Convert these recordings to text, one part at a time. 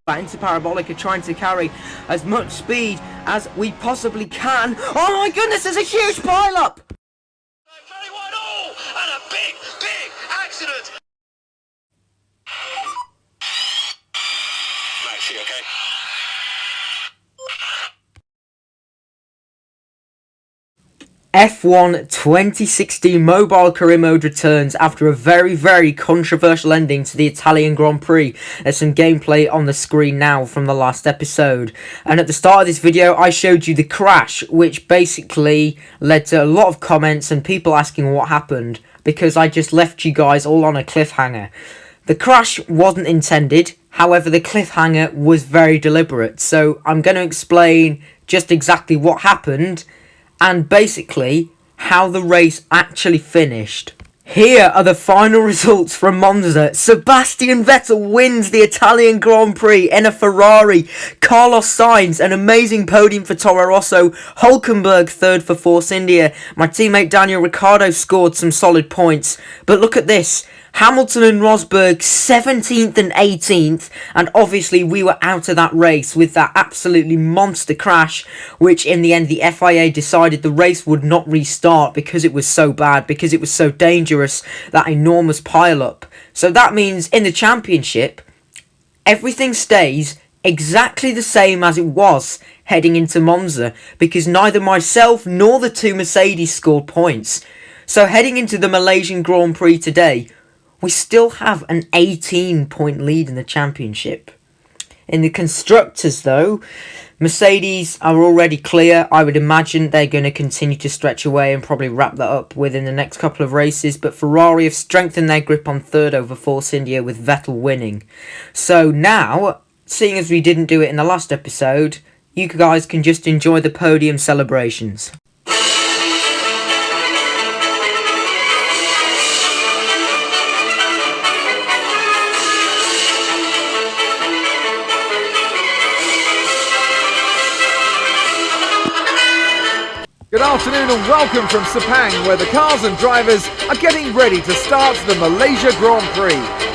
Into Parabolica, trying to carry as much speed as we possibly can. Oh my goodness, there's a huge pile-up! Very wide, oh, and a big accident. Maxie, okay? F1 2016 Mobile Career Mode returns after a very controversial ending to the Italian Grand Prix. There's some gameplay on the screen now from the last episode. And at the start of this video, I showed you the crash, which basically led to a lot of comments and people asking what happened, because I just left you guys all on a cliffhanger. The crash wasn't intended, however the cliffhanger was very deliberate. So I'm going to explain just exactly what happened and basically how the race actually finished. Here are the final results from Monza. Sebastian Vettel wins the Italian Grand Prix in a Ferrari. Carlos Sainz, an amazing podium for Toro Rosso. Hülkenberg third for Force India. My teammate Daniel Ricciardo scored some solid points. But look at this. Hamilton and Rosberg 17th and 18th, and obviously we were out of that race with that absolutely monster crash, which in the end the FIA decided the race would not restart because it was so bad, because it was so dangerous, that enormous pile-up. So that means in the championship, everything stays exactly the same as it was heading into Monza, because neither myself nor the two Mercedes scored points. So heading into the Malaysian Grand Prix today, we still have an 18-point lead in the championship. In the constructors, though, Mercedes are already clear. I would imagine they're going to continue to stretch away and probably wrap that up within the next couple of races. But Ferrari have strengthened their grip on third over Force India, with Vettel winning. So now, seeing as we didn't do it in the last episode, you guys can just enjoy the podium celebrations. Good afternoon and welcome from Sepang, where the cars and drivers are getting ready to start the Malaysia Grand Prix.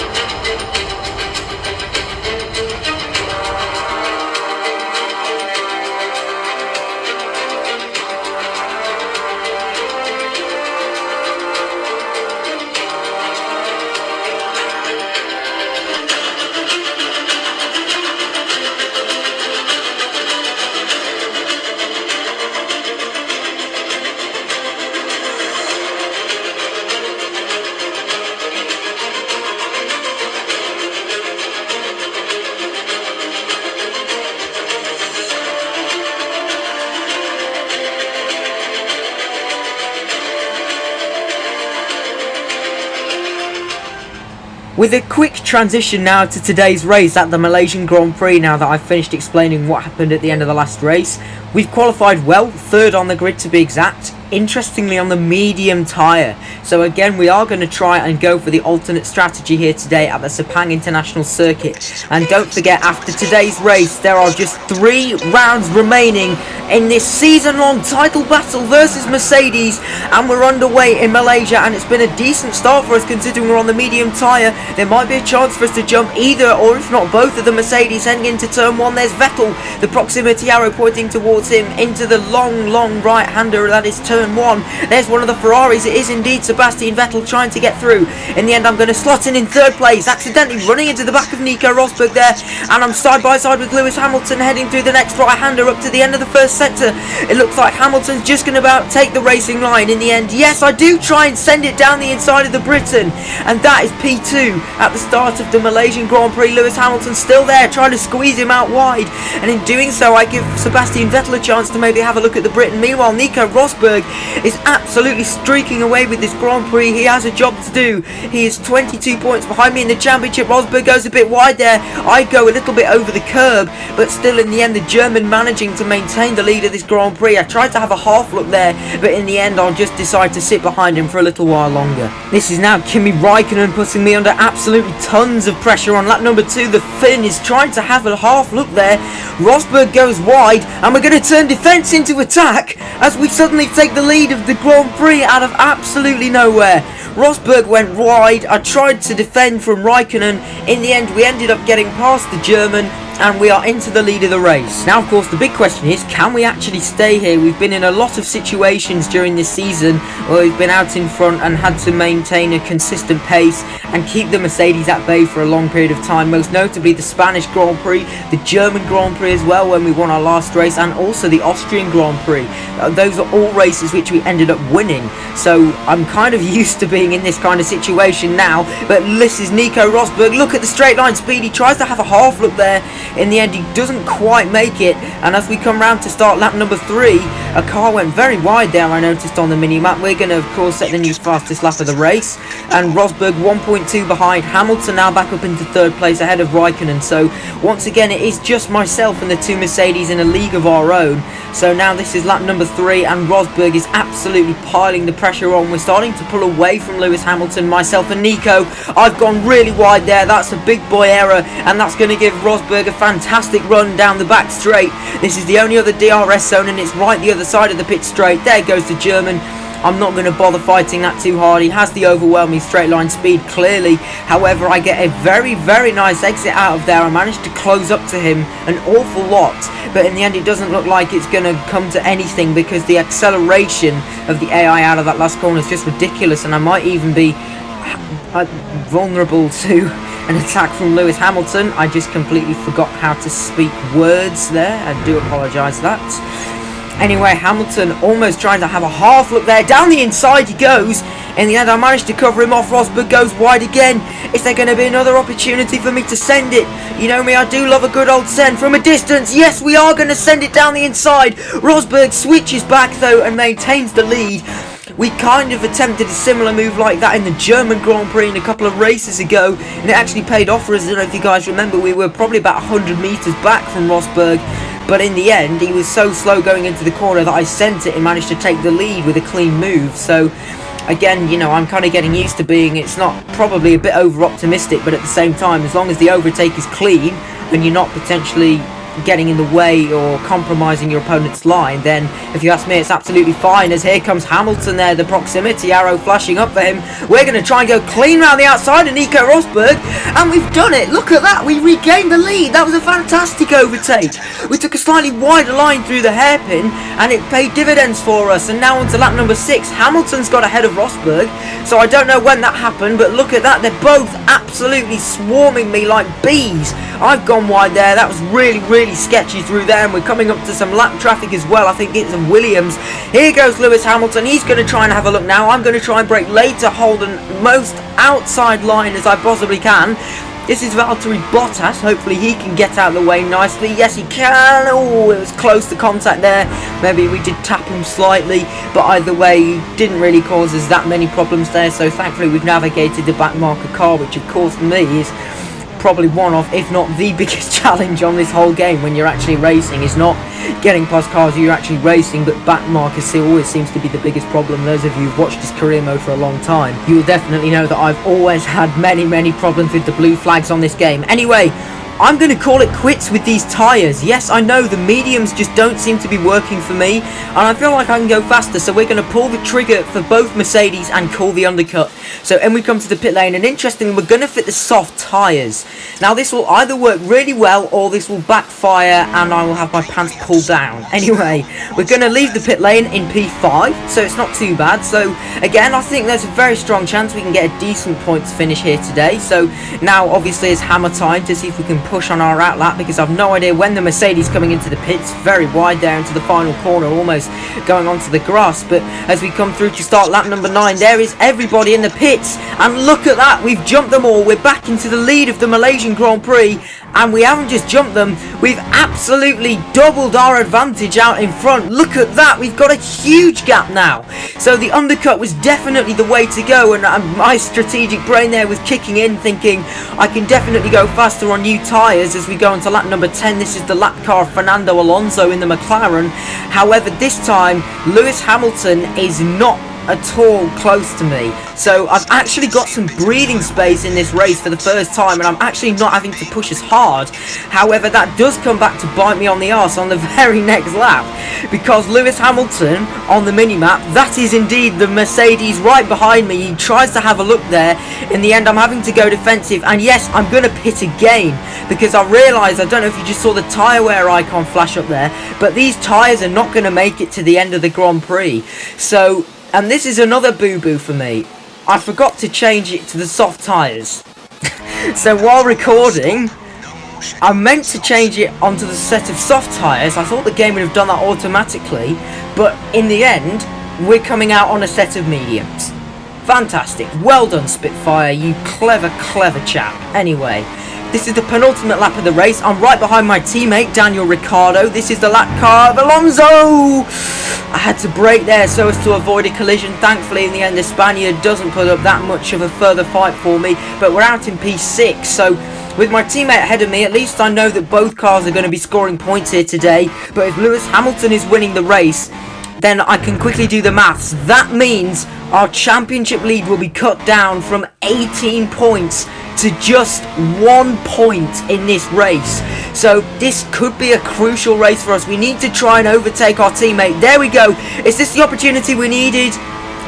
With a quick transition now to today's race at the Malaysian Grand Prix, now that I've finished explaining what happened at the end of the last race, we've qualified well, third on the grid to be exact, interestingly on the medium tyre. So again, we are going to try and go for the alternate strategy here today at the Sepang International Circuit. And don't forget, after today's race, there are just 3 rounds remaining in this season-long title battle versus Mercedes, and we're underway in Malaysia, and it's been a decent start for us considering we're on the medium tyre. There might be a chance for us to jump either or if not both of the Mercedes heading into turn 1. There's Vettel, the proximity arrow pointing towards him into the long right-hander, that is turn 1. There's one of the Ferraris, it is indeed Sebastian Vettel trying to get through. In the end, I'm going to slot in third place, accidentally running into the back of Nico Rosberg there, and I'm side by side with Lewis Hamilton heading through the next right-hander up to the end of the first sector. It looks like Hamilton's just going to about take the racing line in the end. Yes, I do try and send it down the inside of the Briton, and that is P2 at the start of the Malaysian Grand Prix. Lewis Hamilton still there trying to squeeze him out wide, and in doing so I give Sebastian Vettel a chance to maybe have a look at the Briton. Meanwhile, Nico Rosberg is absolutely streaking away with this Grand Prix. He has a job to do. He is 22 points behind me in the championship. Rosberg goes a bit wide there. I go a little bit over the curb, but still in the end the German managing to maintain the lead of this Grand Prix. I tried to have a half look there, but in the end I'll just decide to sit behind him for a little while longer. This is now Kimi Raikkonen putting me under absolutely tons of pressure on lap number 2. The Finn is trying to have a half look there. Rosberg goes wide, and we're going to turn defence into attack as we suddenly take the lead of the Grand Prix out of absolutely nowhere. Rosberg went wide. I tried to defend from Raikkonen. In the end, we ended up getting past the German, and we are into the lead of the race. Now, of course, the big question is, can we actually stay here? We've been in a lot of situations during this season where we've been out in front and had to maintain a consistent pace and keep the Mercedes at bay for a long period of time, most notably the Spanish Grand Prix, the German Grand Prix as well when we won our last race, and also the Austrian Grand Prix. Those are all races which we ended up winning, so I'm kind of used to being in this kind of situation now. But this is Nico Rosberg. Look at the straight line speed. He tries to have a half look there. In the end, he doesn't quite make it, and as we come round to start lap number 3, a car went very wide there, I noticed on the mini-map. We're going to, of course, set the new fastest lap of the race, and Rosberg 1.2 behind. Hamilton now back up into 3rd place ahead of Raikkonen. So once again, it is just myself and the 2 Mercedes in a league of our own. So now this is lap number 3, and Rosberg is absolutely piling the pressure on. We're starting to pull away from Lewis Hamilton, myself and Nico. I've gone really wide there. That's a big boy error, and that's going to give Rosberg a fantastic run down the back straight. This is the only other DRS zone, and it's right the other side of the pit straight. There goes the German. I'm not going to bother fighting that too hard. He has the overwhelming straight line speed, clearly. However, I get a very, very nice exit out of there. I managed to close up to him an awful lot, but in the end it doesn't look like it's going to come to anything, because the acceleration of the AI out of that last corner is just ridiculous, and I might even be vulnerable to an attack from Lewis Hamilton. I just completely forgot how to speak words there. I do apologise for that. Anyway, Hamilton almost trying to have a half look there. Down the inside he goes. In the end, I managed to cover him off. Rosberg goes wide again. Is there going to be another opportunity for me to send it? You know me, I do love a good old send from a distance. Yes, we are going to send it down the inside. Rosberg switches back, though, and maintains the lead. We kind of attempted a similar move like that in the German Grand Prix a couple of races ago, and it actually paid off for us. I don't know if you guys remember, we were probably about 100 metres back from Rosberg, but in the end, he was so slow going into the corner that I sent it and managed to take the lead with a clean move. So, again, you know, I'm kind of getting used to being, it's not probably a bit over-optimistic, but at the same time, as long as the overtake is clean and you're not potentially getting in the way or compromising your opponent's line, then if you ask me, it's absolutely fine. As here comes Hamilton there, the proximity arrow flashing up for him. We're going to try and go clean around the outside of Nico Rosberg, and we've done it. Look at that, we regained the lead. That was a fantastic overtake. We took a slightly wider line through the hairpin, and it paid dividends for us. And now on to lap number 6. Hamilton's got ahead of Rosberg, so I don't know when that happened, but look at that, they're both absolutely swarming me like bees. I've gone wide there. That was really sketchy through there, and we're coming up to some lap traffic as well. I think it's Williams. Here goes Lewis Hamilton. He's going to try and have a look now. I'm going to try and brake late to hold the most outside line as I possibly can. This is Valtteri Bottas. Hopefully he can get out of the way nicely. Yes, he can. Oh, it was close to contact there. Maybe we did tap him slightly, but either way, he didn't really cause us that many problems there. So thankfully we've navigated the back marker car, which of course for me is probably one of, if not the biggest challenge on this whole game when you're actually racing, is not getting past cars you're actually racing, but back markers always seems to be the biggest problem. Those of you who've watched this career mode for a long time, you will definitely know that I've always had many problems with the blue flags on this game. Anyway, I'm going to call it quits with these tyres. Yes, I know the mediums just don't seem to be working for me, and I feel like I can go faster, so we're going to pull the trigger for both Mercedes and call the undercut. So, and we come to the pit lane, and interestingly, we're going to fit the soft tyres. Now, this will either work really well, or this will backfire, and I will have my pants pulled down. Anyway, we're going to leave the pit lane in P5, so it's not too bad. So, again, I think there's a very strong chance we can get a decent points finish here today. So, now, obviously, it's hammer time to see if we can push on our outlap, because I've no idea when the Mercedes coming into the pits. Very wide there into the final corner, almost going onto the grass. But as we come through to start lap number 9, there is everybody in the pits, and look at that, we've jumped them all. We're back into the lead of the Malaysian Grand Prix, and we haven't just jumped them, we've absolutely doubled our advantage out in front. Look at that, we've got a huge gap now. So the undercut was definitely the way to go, and my strategic brain there was kicking in, thinking I can definitely go faster on new tyres as we go into lap number 10. This is the lap car of Fernando Alonso in the McLaren. However, this time Lewis Hamilton is not at all close to me. So I've actually got some breathing space in this race for the first time, and I'm actually not having to push as hard. However, that does come back to bite me on the arse on the very next lap, because Lewis Hamilton on the minimap, that is indeed the Mercedes right behind me. He tries to have a look there. In the end, I'm having to go defensive, and yes, I'm going to pit again, because I realise, I don't know if you just saw the tyre wear icon flash up there, but these tyres are not going to make it to the end of the Grand Prix. So, and this is another boo-boo for me. I forgot to change it to the soft tyres. So while recording, I meant to change it onto the set of soft tyres. I thought the game would have done that automatically, but in the end, we're coming out on a set of mediums. Fantastic. Well done, Spitfire, you clever chap. Anyway, this is the penultimate lap of the race. I'm right behind my teammate, Daniel Ricciardo. This is the lap car of Alonso. I had to brake there so as to avoid a collision. Thankfully, in the end, the Spaniard doesn't put up that much of a further fight for me. But we're out in P6, so with my teammate ahead of me, at least I know that both cars are going to be scoring points here today. But if Lewis Hamilton is winning the race, then I can quickly do the maths. That means our championship lead will be cut down from 18 points to just 1 point in this race. So this could be a crucial race for us. We need to try and overtake our teammate. There we go. Is this the opportunity we needed?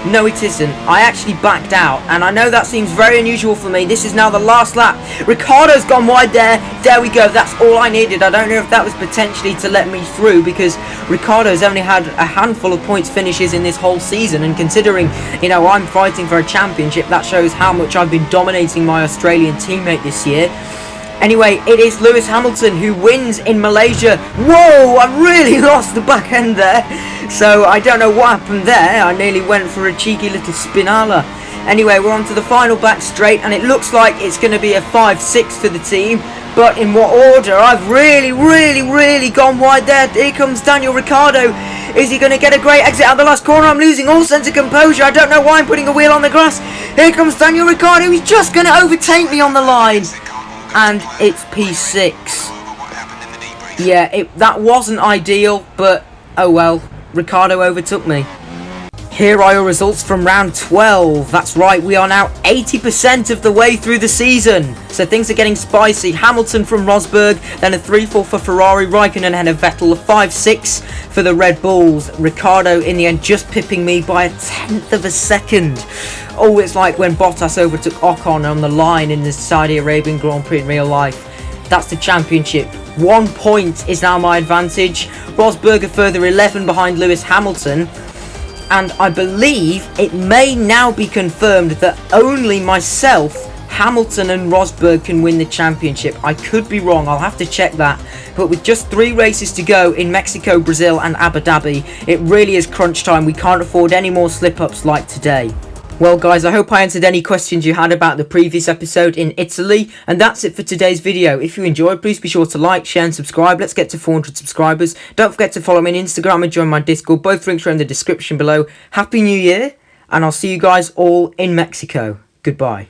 No, it isn't. I actually backed out, and I know that seems very unusual for me. This is now the last lap. Ricciardo's gone wide there. There we go. That's all I needed. I don't know if that was potentially to let me through, because Ricciardo's only had a handful of points finishes in this whole season, and considering, you know, I'm fighting for a championship, that shows how much I've been dominating my Australian teammate this year. Anyway, it is Lewis Hamilton who wins in Malaysia. Whoa, I really lost the back end there. So I don't know what happened there. I nearly went for a cheeky little spinala. Anyway, we're on to the final back straight, and it looks like it's going to be a 5-6 for the team. But in what order? I've really gone wide there. Here comes Daniel Ricciardo. Is he going to get a great exit out of the last corner? I'm losing all sense of composure. I don't know why I'm putting a wheel on the grass. Here comes Daniel Ricciardo. He's just going to overtake me on the line. And it's P6. Yeah, that wasn't ideal, but oh well. Ricciardo overtook me. Here are your results from round 12. That's right, we are now 80% of the way through the season. So things are getting spicy. Hamilton from Rosberg, then a 3-4 for Ferrari, Raikkonen ahead of Vettel, a 5-6 for the Red Bulls. Ricciardo in the end just pipping me by a 1/10 of a second. Oh, it's like when Bottas overtook Ocon on the line in the Saudi Arabian Grand Prix in real life. That's the championship. 1 point is now my advantage. Rosberg a further 11 behind Lewis Hamilton. And I believe it may now be confirmed that only myself, Hamilton and Rosberg can win the championship. I could be wrong, I'll have to check that. But with just 3 races to go in Mexico, Brazil and Abu Dhabi, it really is crunch time. We can't afford any more slip-ups like today. Well guys, I hope I answered any questions you had about the previous episode in Italy, and that's it for today's video. If you enjoyed, please be sure to like, share and subscribe. Let's get to 400 subscribers. Don't forget to follow me on Instagram and join my Discord. Both links are in the description below. Happy New Year, and I'll see you guys all in Mexico. Goodbye.